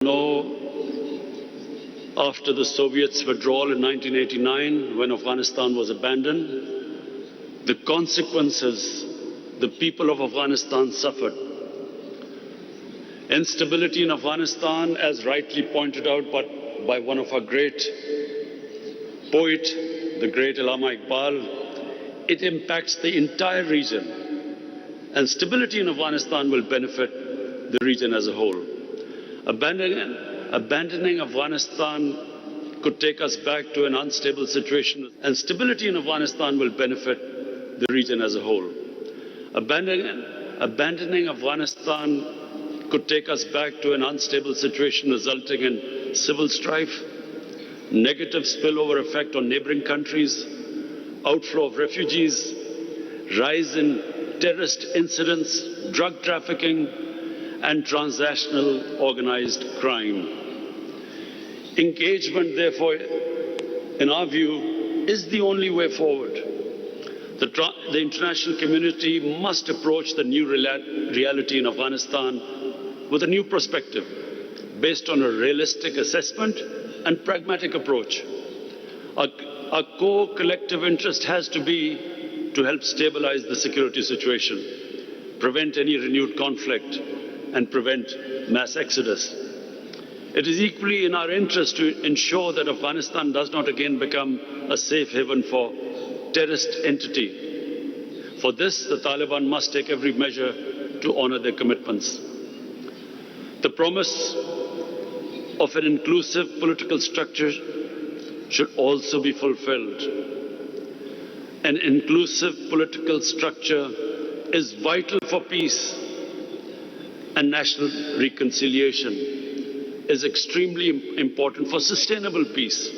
know, after the Soviets' withdrawal in 1989, when Afghanistan was abandoned, the consequences the people of Afghanistan suffered. Instability in Afghanistan, as rightly pointed out by one of our great poet, the great Allama Iqbal, it impacts the entire region. And stability in Afghanistan will benefit the region as a whole. Abandoning Afghanistan could take us back to an unstable situation, and stability in Afghanistan will benefit the region as a whole. Abandoning Afghanistan could take us back to an unstable situation resulting in civil strife, negative spillover effect on neighboring countries, outflow of refugees, rise in terrorist incidents, drug trafficking, and transnational organized crime. Engagement, therefore, in our view, is the only way forward. The international community must approach the new reality in Afghanistan with a new perspective, based on a realistic assessment and pragmatic approach. Our core collective interest has to be to help stabilize the security situation, prevent any renewed conflict, and prevent mass exodus. It is equally in our interest to ensure that Afghanistan does not again become a safe haven for terrorist entity. For this, the Taliban must take every measure to honor their commitments. The promise of an inclusive political structure should also be fulfilled. An inclusive political structure is vital for peace, and national reconciliation is extremely important for sustainable peace.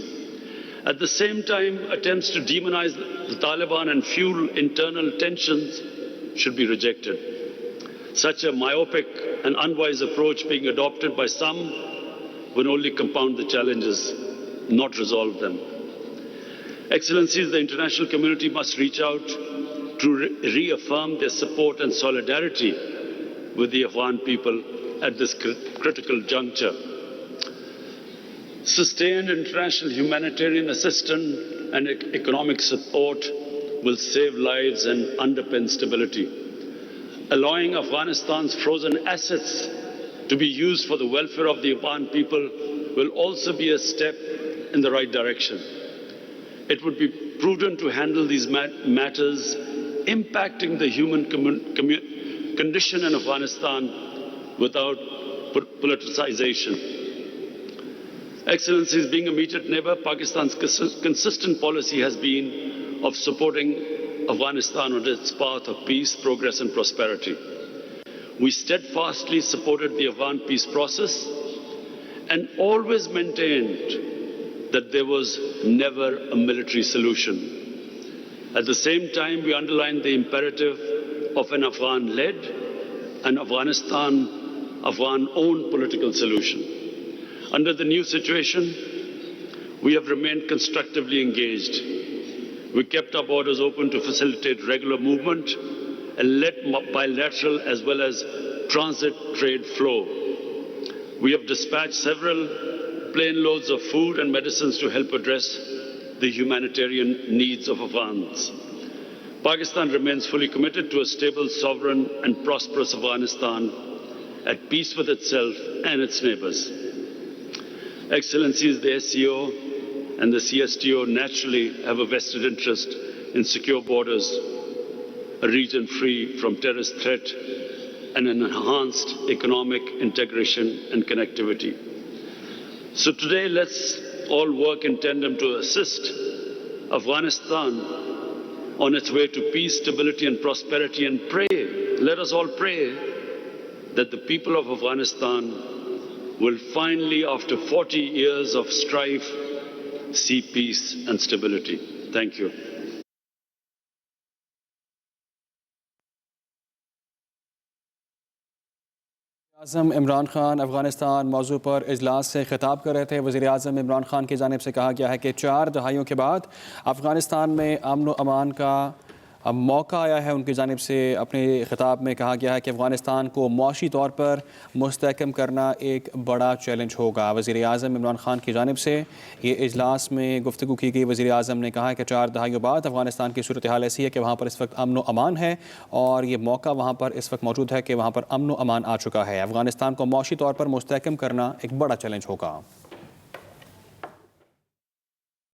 At the same time, attempts to demonize the Taliban and fuel internal tensions should be rejected. Such a myopic and unwise approach being adopted by some will only compound the challenges, not resolve them. Excellencies, the international community must reach out to reaffirm their support and solidarity with the Afghan people at this critical juncture. Sustained international humanitarian assistance and economic support will save lives and underpin stability. Allowing Afghanistan's frozen assets to be used for the welfare of the Afghan people will also be a step in the right direction. It would be prudent to handle these matters impacting the human condition in Afghanistan without politicization. Excellencies, being a immediate neighbor, Pakistan's consistent policy has been of supporting Afghanistan on its path of peace, progress and prosperity. We steadfastly supported the Afghan peace process and always maintained that there was never a military solution. At the same time, we underlined the imperative of an Afghan-led and Afghan-owned political solution. Under the new situation, we have remained constructively engaged. We kept our borders open to facilitate regular movement and let bilateral as well as transit trade flow. We have dispatched several plane loads of food and medicines to help address the humanitarian needs of Afghans. Pakistan remains fully committed to a stable, sovereign and prosperous Afghanistan at peace with itself and its neighbors. Excellencies, the SCO and the CSTO naturally have a vested interest in secure borders, a region free from terrorist threat, and an enhanced economic integration and connectivity. So today, let's all work in tandem to assist Afghanistan on its way to peace, stability and prosperity, and pray, let us all pray that the people of Afghanistan will finally, after 40 years of strife, see peace and stability. Thank you. आज़म इमरान खान अफ़गानिस्तान मौजू पर इजलास से खिताब कर रहे थे। वज़ीर आज़म इमरान खान की जानिब से कहा गया है कि 4 दहाइयों के बाद अफ़गानिस्तान में अमन व अमान का अब मौका आया है उनकी जानिब से। अपने ख़िताब में कहा गया है कि अफ़गानिस्तान को मुआशी तौर पर मुस्तहकम करना एक बड़ा चैलेंज होगा। वज़ीर आज़म इमरान खान की जानिब से ये इजलास में गुफ्तगू की गई। वज़ीर आज़म ने कहा कि 4 दहाइयों बाद अफ़गानिस्तान की सूरत हाल ऐसी है कि वहाँ पर इस वक्त अमन व अमान है और ये मौका वहाँ पर इस वक्त मौजूद है कि वहाँ पर अमन व अमान आ चुका है। अफ़गानिस्तान को मुआशी तौर पर मुस्तहकम करना एक बड़ा चैलेंज होगा।